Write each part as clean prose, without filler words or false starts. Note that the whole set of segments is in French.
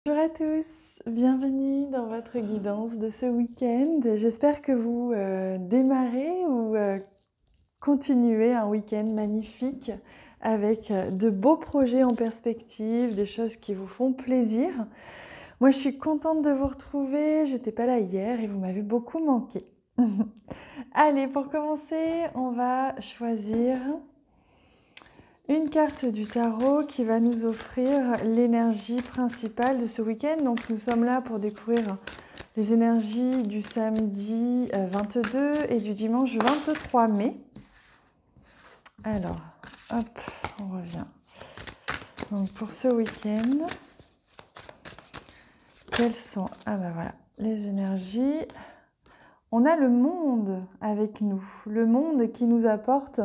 Bonjour à tous, bienvenue dans votre guidance de ce week-end. J'espère que vous démarrez ou continuez un week-end magnifique avec de beaux projets en perspective, des choses qui vous font plaisir. Moi, je suis contente de vous retrouver. J'étais pas là hier et vous m'avez beaucoup manqué. Allez, pour commencer, on va choisir une carte du tarot qui va nous offrir l'énergie principale de ce week-end. Donc nous sommes là pour découvrir les énergies du samedi 22 et du dimanche 23 mai. Alors, hop, on revient. Donc pour ce week-end, quelles sont... Ah ben voilà, les énergies. On a le monde avec nous, le monde qui nous apporte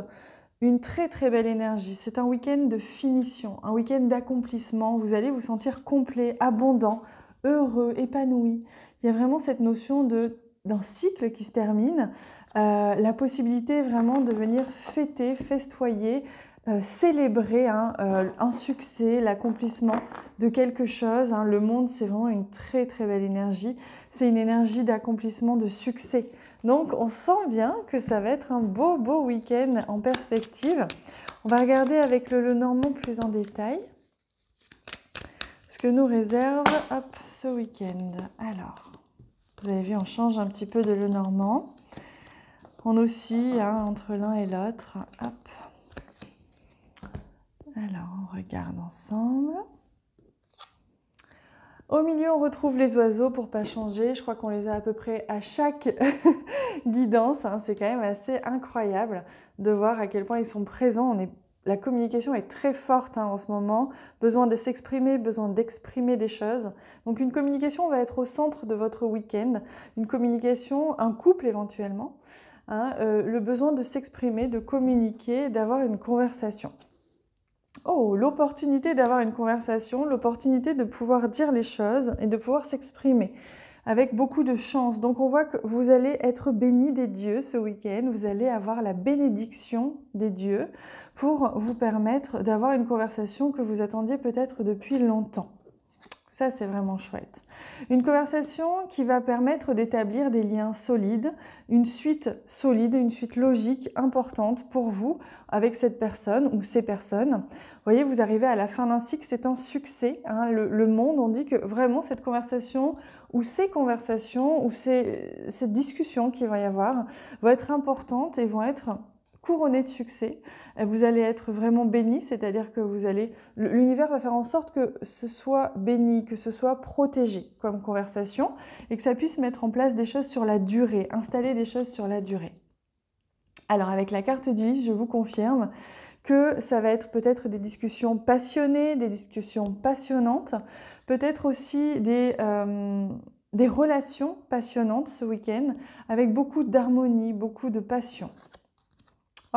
une très très belle énergie. C'est un week-end de finition, un week-end d'accomplissement. Vous allez vous sentir complet, abondant, heureux, épanoui. Il y a vraiment cette notion d'un cycle qui se termine, la possibilité vraiment de venir fêter, festoyer, célébrer un succès, l'accomplissement de quelque chose. Le monde, c'est vraiment une très très belle énergie. C'est une énergie d'accomplissement, de succès. Donc, on sent bien que ça va être un beau week-end en perspective. On va regarder avec le Lenormand plus en détail ce que nous réserve ce week-end. Alors, vous avez vu, on change un petit peu de Lenormand. On oscille entre l'un et l'autre. Alors, on regarde ensemble. Au milieu, on retrouve les oiseaux pour pas changer. Je crois qu'on les a à peu près à chaque guidance. C'est quand même assez incroyable de voir à quel point ils sont présents. La communication est très forte en ce moment. Besoin de s'exprimer, besoin d'exprimer des choses. Donc une communication va être au centre de votre week-end. Une communication, un couple éventuellement. Le besoin de s'exprimer, de communiquer, d'avoir une conversation. Oh, l'opportunité d'avoir une conversation, l'opportunité de pouvoir dire les choses et de pouvoir s'exprimer avec beaucoup de chance. Donc on voit que vous allez être béni des dieux ce week-end, vous allez avoir la bénédiction des dieux pour vous permettre d'avoir une conversation que vous attendiez peut-être depuis longtemps. Ça, c'est vraiment chouette. Une conversation qui va permettre d'établir des liens solides, une suite solide, une suite logique importante pour vous avec cette personne ou ces personnes. Vous voyez, vous arrivez à la fin d'un cycle, c'est un succès. Le monde, on dit que vraiment cette conversation ou ces conversations ou ces discussions qu'il va y avoir vont être importantes et vont être couronné de succès. Vous allez être vraiment béni, c'est-à-dire que l'univers va faire en sorte que ce soit béni, que ce soit protégé comme conversation et que ça puisse mettre en place des choses sur la durée, installer des choses sur la durée. Alors avec la carte du lys, je vous confirme que ça va être peut-être des discussions passionnées, des discussions passionnantes, peut-être aussi des relations passionnantes ce week-end avec beaucoup d'harmonie, beaucoup de passion.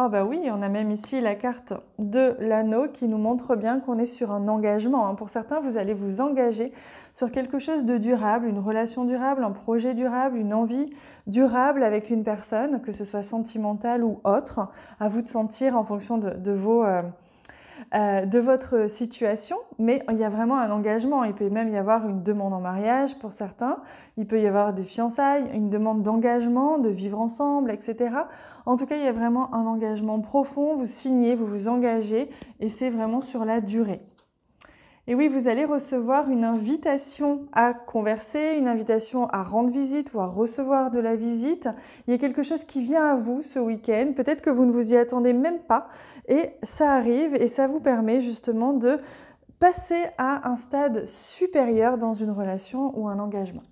Oh bah oui, on a même ici la carte de l'anneau qui nous montre bien qu'on est sur un engagement. Pour certains, vous allez vous engager sur quelque chose de durable, une relation durable, un projet durable, une envie durable avec une personne, que ce soit sentimentale ou autre. À vous de sentir en fonction de votre situation, mais il y a vraiment un engagement. Il peut même y avoir une demande en mariage pour certains, il peut y avoir des fiançailles, une demande d'engagement, de vivre ensemble, etc. En tout cas, il y a vraiment un engagement profond, vous signez, vous vous engagez, et c'est vraiment sur la durée. Et oui, vous allez recevoir une invitation à converser, une invitation à rendre visite ou à recevoir de la visite. Il y a quelque chose qui vient à vous ce week-end. Peut-être que vous ne vous y attendez même pas. Et ça arrive et ça vous permet justement de passer à un stade supérieur dans une relation ou un engagement.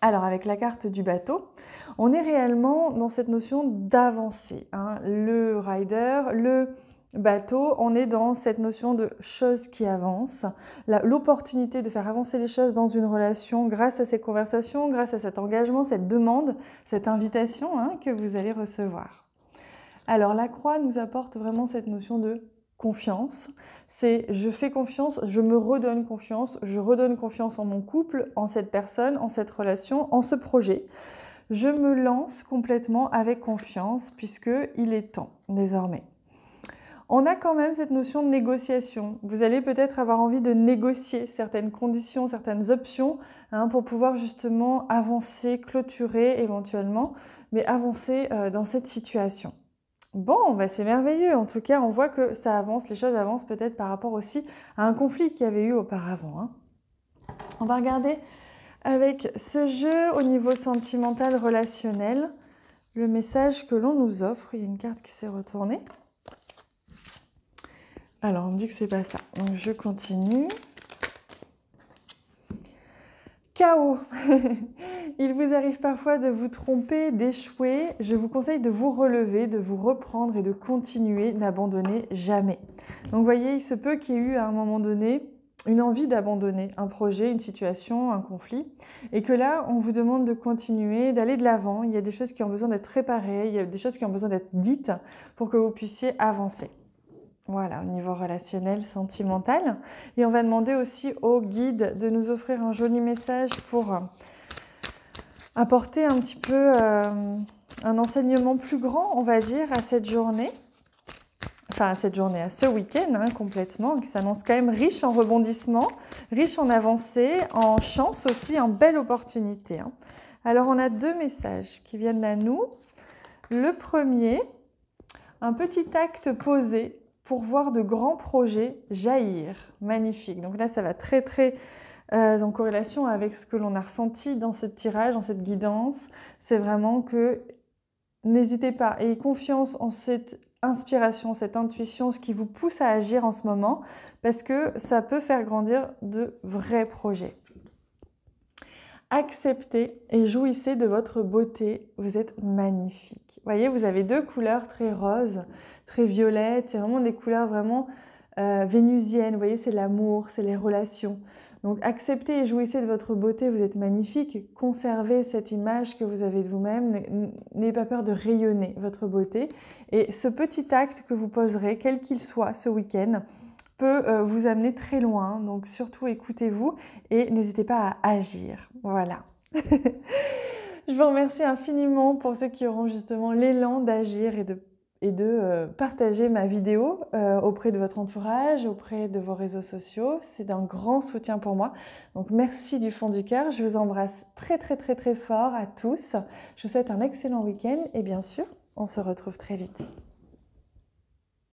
Alors avec la carte du bateau, on est réellement dans cette notion d'avancer. Le rider, le bateau, on est dans cette notion de choses qui avancent, l'opportunité de faire avancer les choses dans une relation grâce à ces conversations, grâce à cet engagement, cette demande, cette invitation que vous allez recevoir. Alors la croix nous apporte vraiment cette notion de confiance, c'est je fais confiance, je me redonne confiance, je redonne confiance en mon couple, en cette personne, en cette relation, en ce projet. Je me lance complètement avec confiance puisqu'il est temps désormais. on a quand même cette notion de négociation. Vous allez peut-être avoir envie de négocier certaines conditions, certaines options hein, pour pouvoir justement avancer, clôturer éventuellement, mais avancer dans cette situation. Bon, bah c'est merveilleux. En tout cas, on voit que ça avance, les choses avancent peut-être par rapport aussi à un conflit qu'il y avait eu auparavant. Hein. On va regarder avec ce jeu au niveau sentimental, relationnel, le message que l'on nous offre. Il y a une carte qui s'est retournée. Alors, on me dit que c'est pas ça. Donc, je continue. Chaos. Il vous arrive parfois de vous tromper, d'échouer. Je vous conseille de vous relever, de vous reprendre et de continuer. N'abandonnez jamais. Donc, vous voyez, il se peut qu'il y ait eu à un moment donné une envie d'abandonner un projet, une situation, un conflit, et que là, on vous demande de continuer, d'aller de l'avant. Il y a des choses qui ont besoin d'être réparées, il y a des choses qui ont besoin d'être dites pour que vous puissiez avancer. Voilà, au niveau relationnel, sentimental. Et on va demander aussi au guide de nous offrir un joli message pour apporter un petit peu un enseignement plus grand, on va dire, à cette journée. Enfin, à cette journée, à ce week-end, hein, complètement, qui s'annonce quand même riche en rebondissements, riche en avancées, en chance aussi, en belles opportunités. Hein. Alors, on a deux messages qui viennent à nous. Le premier, un petit acte posé pour voir de grands projets jaillir. Magnifique. Donc là, ça va très, très en corrélation avec ce que l'on a ressenti dans ce tirage, dans cette guidance. C'est vraiment que n'hésitez pas, ayez confiance en cette inspiration, cette intuition, ce qui vous pousse à agir en ce moment, parce que ça peut faire grandir de vrais projets. Acceptez et jouissez de votre beauté. Vous êtes magnifique. Vous voyez, vous avez deux couleurs très roses, très violettes. C'est vraiment des couleurs vraiment vénusiennes. Vous voyez, c'est l'amour, c'est les relations. Donc, acceptez et jouissez de votre beauté. Vous êtes magnifique. Conservez cette image que vous avez de vous-même. N'ayez pas peur de rayonner votre beauté. Et ce petit acte que vous poserez, quel qu'il soit ce week-end, peut vous amener très loin, donc surtout écoutez-vous et n'hésitez pas à agir. Voilà. Je vous remercie infiniment pour ceux qui auront justement l'élan d'agir et de partager ma vidéo auprès de votre entourage, auprès de vos réseaux sociaux. C'est d'un grand soutien pour moi. Donc merci du fond du cœur. Je vous embrasse très très très très fort à tous. Je vous souhaite un excellent week-end et bien sûr, on se retrouve très vite.